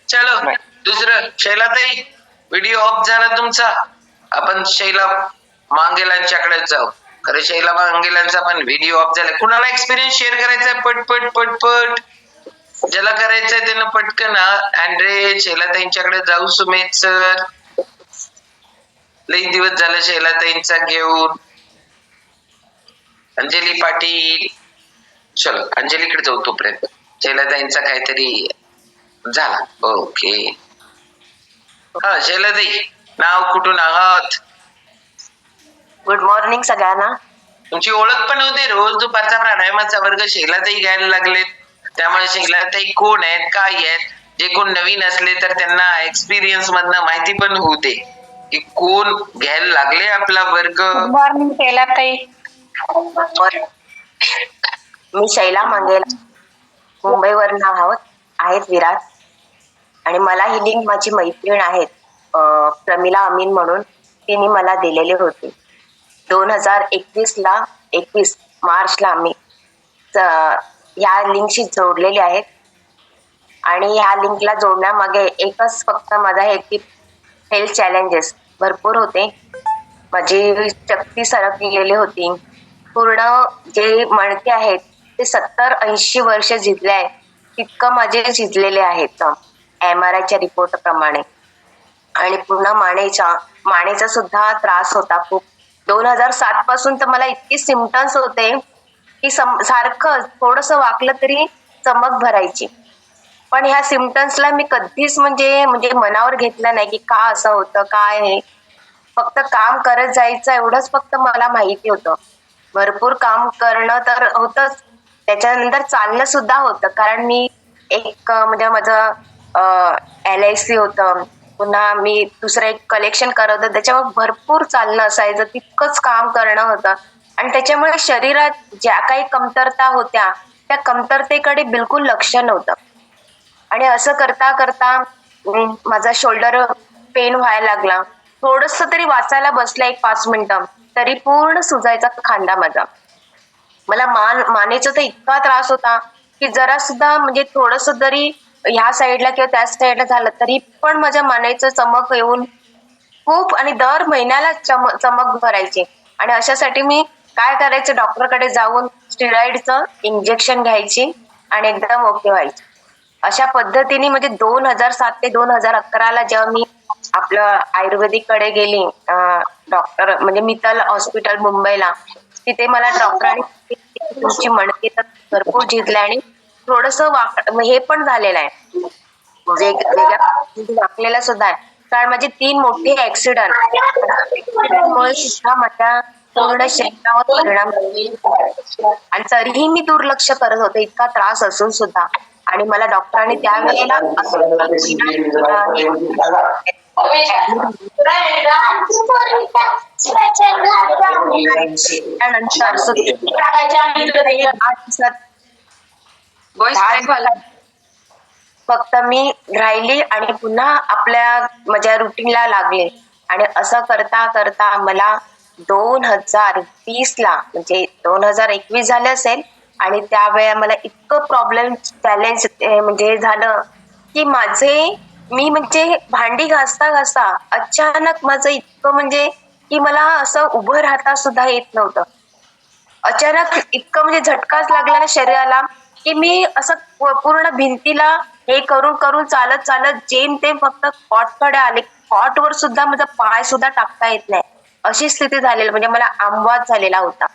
चलो दुसरं, Shailatai video off झाला तुमचा. आपण शैला मांगेलांच्याकडे जाऊ. खरं शैला मांगेलांचा पण व्हिडिओ ऑफ झाला. कुणाला एक्सपिरियन्स शेअर करायचा आहे? पटपट पटपट ज्याला करायचंय त्यानं पटकन. अँड्रे शैलाताईंच्याकडे जाऊ. सुमेध सर, लई दिवस झालं शैलाताईंचा घेऊन. अंजली पाटील, चलो अंजलीकडे जाऊ तोपर्यंत. शैलाताईंचा काहीतरी झाला. ओके. हा शैलाताई, नाव कुठून आहात? गुड मॉर्निंग सगळ्यांना. तुमची ओळख पण होते. रोज दुपारचा प्राणायामाचा वर्ग शैलाताई घ्यायला लागलेत. त्यामुळे शैलाताई कोण आहेत, काय आहेत, जे कोण नवीन असले तर त्यांना एक्सपिरियन्स मधनं माहिती पण होऊ दे की कोण घ्यायला लागले आपला वर्ग. गुड मॉर्निंग शैलाताई. मी शैला मंगेला, मुंबईवरून आहेत विराट. आणि मला ही लिंक माझी मैत्रीण आहेत प्रमिला अमीन म्हणून, तिने मला दिलेले होते. 2021 मार्चला आम्ही या लिंकशी जोडलेले आहेत. आणि ह्या लिंकला जोडण्यामागे एकच फक्त माझा हे की हेल्थ चॅलेंजेस भरपूर होते. माझी शक्ती सरकलेली होती. पूर्ण जे मणके आहेत ते 70-80 वर्ष झिजले आहेत, तितकं माझे झिजलेले आहेत MRI च्या रिपोर्ट प्रमाणे. आणि पूर्ण मानेचा सुद्धा त्रास होता खूप. 2007 पासून तर मला इतके सिम्पटम्स होते की सारखं थोडस वाकलं तरी चमक भरायची. पण ह्या सिम्पटम्सला मी कधीच म्हणजे मनावर घेतलं नाही की का असं होतं, काय हे. फक्त काम करत जायचं एवढंच फक्त मला माहिती होतं. भरपूर काम करणं तर होतच, त्याच्यानंतर चालणं सुद्धा होतं. कारण मी एक म्हणजे माझं LIC होतं, पुन्हा मी दुसरं एक कलेक्शन करत होतं, त्याच्यामुळे भरपूर चालणं असायचं, तितकंच काम करणं होतं. आणि त्याच्यामुळे शरीरात ज्या काही कमतरता होत्या त्या कमतरतेकडे बिलकुल लक्ष नव्हतं. आणि असं करता करता माझा शोल्डर पेन व्हायला लागला. थोडस तरी वाचायला बसलं 1-5 मिनिटं तरी पूर्ण सुजायचा खांदा माझा. मला मानेचा तर इतका त्रास होता की जरा सुद्धा म्हणजे थोडस जरी ह्या साईडला किंवा त्या साईडला झालं तरी पण माझ्या मानेचं चमक येऊन खूप, आणि दर महिन्याला चमक भरायची. आणि अशासाठी मी काय करायचं, डॉक्टरकडे जाऊन स्टिरॉइडचं इंजेक्शन घ्यायची आणि एकदम ओके व्हायची. अशा पद्धतीने म्हणजे 2007 ते 2011 जेव्हा मी आपलं आयुर्वेदिक कडे गेली, डॉक्टर म्हणजे मित्तल हॉस्पिटल मुंबईला, तिथे मला डॉक्टरांनी तुमची मणके तर भरपूर झिजले आणि थोडस हे पण झालेलं आहे, वेगळ्या वाकलेला सुद्धा आहे. कारण माझे 3 मोठे ऍक्सिडेंट मुळे सुद्धा माझ्या पूर्ण शरीरावर परिणाम. आणि तरीही मी दुर्लक्ष करत होते इतका त्रास असून सुद्धा. आणि मला डॉक्टरांनी त्यावेळेला फक्त मी राहिली आणि पुन्हा आपल्या माझ्या रुटीनला लागले. आणि असं करता करता मला 2020 ला म्हणजे 2021 झालं असेल, आणि त्यावेळेला मला इतकं प्रॉब्लेम चॅलेंज म्हणजे झालं की मी म्हणजे भांडी घासता घासता अचानक माझं इतकं म्हणजे की मला असं उभं राहता सुद्धा येत नव्हतं. अचानक इतकं म्हणजे झटकाच लागला ना शरीराला की मी असं पूर्ण भिंतीला हे करून करून चालत चालत जेमतेम फक्त कॉटकडे आले. कॉटवर सुद्धा माझा पाय सुद्धा टाकता येत नाही अशी स्थिती झालेली. म्हणजे मला आमवाद झालेला होता.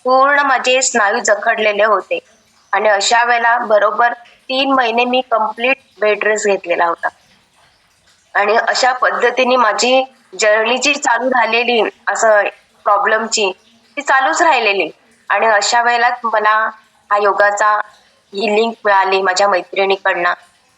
पूर्ण माझे स्नायू जखडलेले होते. आणि अशा वेळेला बरोबर 3 महिने मी कम्प्लीट बेड रेस्ट घेतलेला होता. आणि अशा पद्धतीने माझी जर्नी जी चालू झालेली असं प्रॉब्लेमची, ती चालूच राहिलेली. आणि अशा वेळेला मला हा योगाचा ही लिंक मिळाली माझ्या मैत्रिणीकडनं.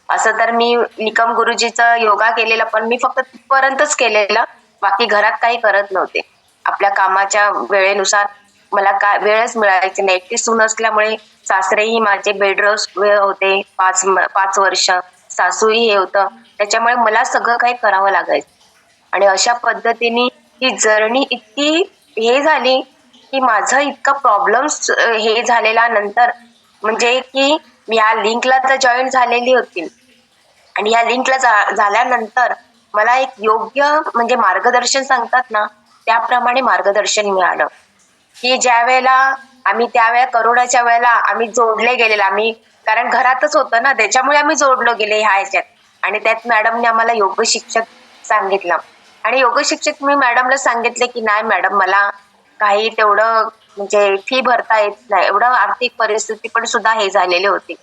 असं तर मी निकम गुरुजीचं योगा केलेला, पण मी फक्त तिथपर्यंतच केलेलं, बाकी घरात काही करत नव्हते. आपल्या कामाच्या वेळेनुसार मला काय वेळच मिळायची नाही. एकटी सून असल्यामुळे सासरेही माझे बेड रेस्ट होते 5 वर्ष, सासूही हे होतं, त्याच्यामुळे मला सगळं काही करावं लागायचं. आणि अशा पद्धतीने ही जर्नी इतकी हे झाली की माझं इतका प्रॉब्लेम्स हे झालेला नंतर म्हणजे की या लिंकला तर जॉईन झालेली होती, आणि या लिंकला झाल्यानंतर मला एक योग्य म्हणजे मार्गदर्शन सांगतात ना, त्याप्रमाणे मार्गदर्शन मिळालं. की ज्या वेळेला आम्ही त्यावेळेला करोनाच्या वेळेला आम्ही जोडले गेलेलो आम्ही, कारण घरातच होतं ना, त्याच्यामुळे आम्ही जोडलो गेले ह्या ह्याच्यात. आणि त्यात मॅडमने आम्हाला योग शिक्षक सांगितलं. आणि योग शिक्षक मी मॅडमला सांगितले की नाही मॅडम, मला काही तेवढं म्हणजे फी भरता येत नाही, एवढं आर्थिक परिस्थिती पण सुद्धा हे झालेली होती.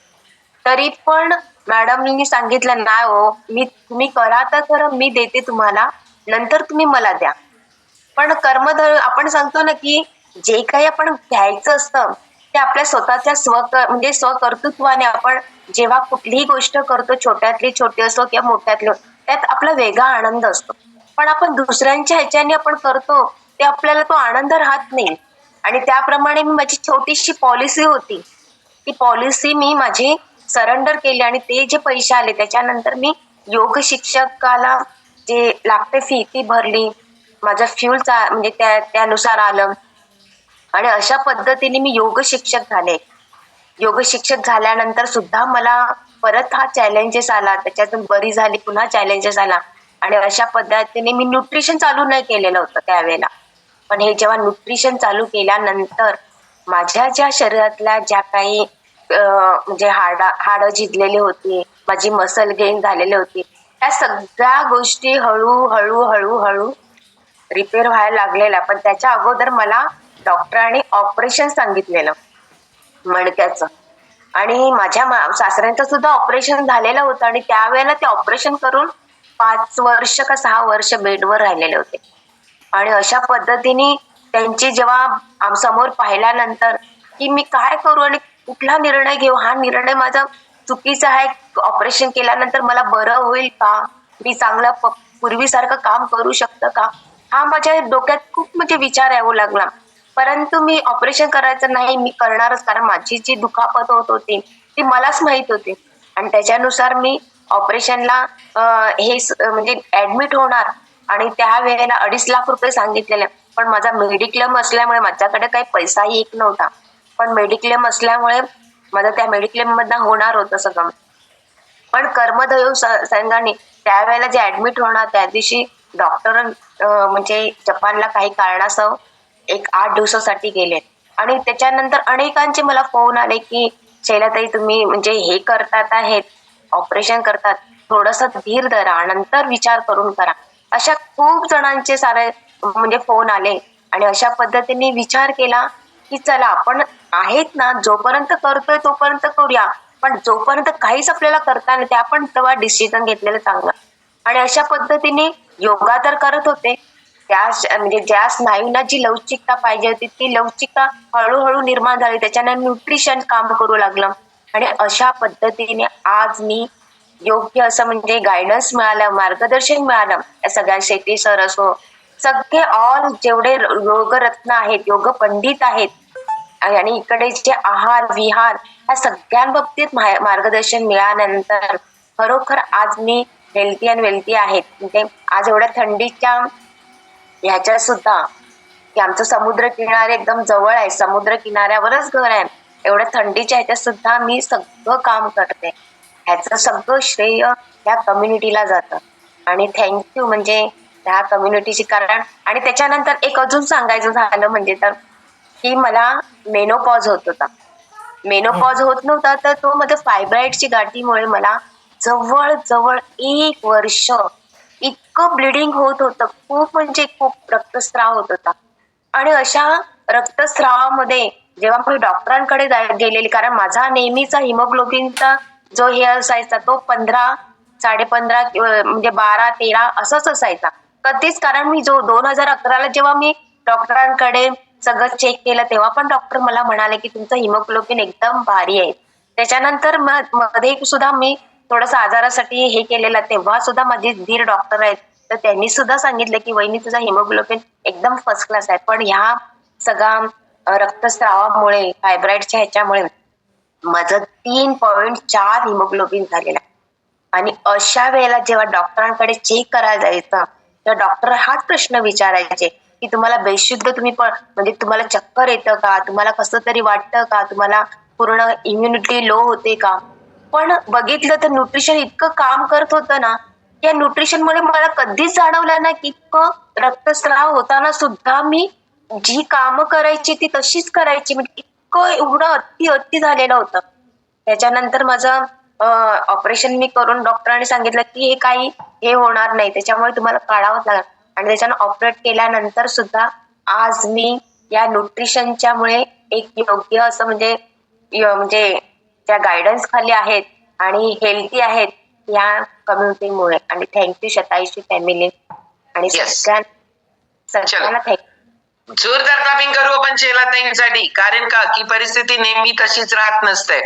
तरी पण मॅडमनी सांगितलं नाही हो, तुम्ही करा तर खरं, मी देते तुम्हाला, नंतर तुम्ही मला द्या. पण आपण सांगतो ना की जे काही आपण घ्यायचं असतं ते आपल्या स्वतःच्या म्हणजे स्वकर्तृत्वाने आपण जेव्हा कुठलीही गोष्ट करतो, छोट्यातली छोटी असो किंवा मोठ्यातली, त्यात आपला वेगळा आनंद असतो. पण आपण दुसऱ्यांच्या ह्याच्याने आपण करतो ते आपल्याला तो आनंद राहत नाही. आणि त्याप्रमाणे मी माझी छोटीशी पॉलिसी होती, ती पॉलिसी मी माझी सरेंडर केली आणि ते जे पैसे आले त्याच्यानंतर मी योग शिक्षकाला जे लागते फी ती भरली. माझं फ्युलचा म्हणजे त्यानुसार आलं. आणि अशा पद्धतीने मी योग शिक्षक झाले. योग शिक्षक झाल्यानंतर सुद्धा मला परत हा चॅलेंजेस आला, त्याच्यातून बरी झाली, पुन्हा चॅलेंजेस आला. आणि अशा पद्धतीने मी न्यूट्रिशन चालू नाही केलेलं होतं त्यावेळेला. पण हे जेव्हा न्यूट्रिशन चालू केल्यानंतर माझ्या ज्या शरीरातल्या ज्या काही म्हणजे हाडं झिजलेली होती, माझी मसल गेन झालेली होती, त्या सगळ्या गोष्टी हळूहळू हळूहळू रिपेअर व्हायला लागलेला. पण त्याच्या अगोदर मला डॉक्टरांनी ऑपरेशन सांगितलेलं मणक्याचं. आणि माझ्या सासऱ्यांचं सुद्धा ऑपरेशन झालेलं होतं आणि त्यावेळेला ते ऑपरेशन करून 5 वर्ष का 6 वर्ष बेडवर राहिलेले होते. आणि अशा पद्धतीने त्यांची जेव्हा समोर पाहिल्यानंतर की मी काय करू आणि कुठला निर्णय घेऊ, हा निर्णय माझा चुकीचा आहे, ऑपरेशन केल्यानंतर मला बरं होईल का, मी चांगलं पूर्वीसारखं काम करू शकतं का, हा माझ्या डोक्यात खूप म्हणजे विचार यावं लागला. परंतु मी ऑपरेशन करायचं नाही, मी करणारच, कारण माझी जी दुखापत होत होती ती मलाच माहित होती. आणि त्याच्यानुसार मी ऑपरेशनला म्हणजे ऍडमिट होणार. आणि त्या वेळेला 2.5 लाख रुपये सांगितलेले. पण माझा मेडिक्लेम असल्यामुळे माझ्याकडे काही पैसाही एक नव्हता. पण मेडिक्लेम असल्यामुळे माझं त्या मेडिक्लेम मधनं होणार होतं सगळं. पण कर्मदयोग संघाने त्यावेळेला जे ऍडमिट होणार त्या दिवशी डॉक्टर म्हणजे जपानला काही कारणास्तव 8 दिवसासाठी गेले. आणि त्याच्यानंतर अनेकांचे मला फोन आले की शैलाताई, तुम्ही म्हणजे हे करतात आहेत, ऑपरेशन करतात, थोडस धीर धरा, नंतर विचार करून करा. अशा खूप जणांचे सारे म्हणजे फोन आले. आणि अशा पद्धतीने विचार केला की चला, आपण आहेत ना, जोपर्यंत करतोय तोपर्यंत करूया, पण जोपर्यंत काहीच आपल्याला करता नाही ते आपण तेव्हा डिसिजन घेतलेलं चांगलं. आणि अशा पद्धतीने योगा तर करत होते, म्हणजे ज्या स्नायूंना जी लवचिकता पाहिजे होती ती लवचिकता हळूहळू निर्माण झाली. त्याच्याने न्यूट्रिशन काम करू लागलं. आणि अशा पद्धतीने आज मी योग्य असं म्हणजे गायडन्स मिळालं, मार्गदर्शन मिळालं. या सगळ्या शेट्टी सर असो, सगळे ऑल जेवढे योगरत्न आहेत, योग पंडित आहेत, आणि इकडे जे आहार विहार ह्या सगळ्यांबाबतीत मार्गदर्शन मिळाल्यानंतर खरोखर आज मी हेल्थी अँड वेल्थी आहेत. म्हणजे आज एवढ्या थंडीच्या ह्याच्यात सुद्धा, की आमचं समुद्र किनारे एकदम जवळ आहे, समुद्र किनाऱ्यावरच घर आहे, एवढ्या थंडीच्या ह्याच्यात सुद्धा मी सगळं काम करते. ह्याचं सगळं श्रेय ह्या कम्युनिटीला जातं. आणि थँक्यू म्हणजे ह्या कम्युनिटीची. कारण आणि त्याच्यानंतर एक अजून सांगायचं झालं म्हणजे तर की मला मेनोपॉज होत होता. मेनोपॉज होत नव्हता तर तो माझ्या फायब्रॉइडची गाठीमुळे मला जवळ 1 वर्ष इतकं ब्लिडिंग होत होतं, खूप म्हणजे खूप रक्तस्राव होत होता. आणि अशा रक्तस्रावामध्ये जेव्हा मी डॉक्टरांकडे गेलेली, कारण माझा नेहमीचा हिमोग्लोबिनचा जो हे असायचा तो 15, 15.5 म्हणजे 12-13 असंच असायचा कधीच. कारण मी 2011ला जेव्हा मी डॉक्टरांकडे सगळं चेक केलं तेव्हा पण डॉक्टर मला म्हणाले की तुमचं हिमोग्लोबिन एकदम भारी आहे. त्याच्यानंतर मध्ये सुद्धा मी थोडंसं आजारासाठी हे केलेलं, तेव्हा सुद्धा माझे धीर डॉक्टर आहेत, तर त्यांनी सुद्धा सांगितलं की वहिनी तुझा हिमोग्लोबिन एकदम फर्स्ट क्लास आहे. पण ह्या सगळ्या रक्तस्रावामुळे, फायब्रॉइडच्या ह्याच्यामुळे माझं 3.4 हिमोग्लोबिन झालेला. आणि अशा वेळेला जेव्हा डॉक्टरांकडे चेक करायला जायचं तर डॉक्टर हाच प्रश्न विचारायचे की तुम्हाला बेशुद्ध तुम्ही म्हणजे तुम्हाला चक्कर येतं का, तुम्हाला कसं तरी वाटतं का, तुम्हाला पूर्ण इम्युनिटी लो होते का. पण बघितलं तर न्यूट्रिशन इतकं काम करत होतं ना, या न्यूट्रिशनमुळे मला कधीच जाणवलं नाही की इतकं रक्तस्राव होताना सुद्धा मी जी कामं करायची ती तशीच करायची. म्हणजे इतकं एवढं अति झालेलं होतं. त्याच्यानंतर माझं ऑपरेशन मी करून डॉक्टरांनी सांगितलं की हे होणार नाही. त्याच्यामुळे तुम्हाला काढावंच लागेल. आणि त्याच्यानं ऑपरेट केल्यानंतर सुद्धा आज मी या न्यूट्रिशनच्या मुळे एक योग्य असं म्हणजे त्या गाईडन्स खाली आहेत आणि हेल्थी आहेत या कम्युनिटीमुळे. आणि थँक्यू शतायुषी फॅमिली आणि Yes. सगळ्यांना थँक्यू. जोरदार क्लॅपिंग करू आपण शैलाताईंसाठी. कारण का की परिस्थिती नेहमी तशीच राहत नसते.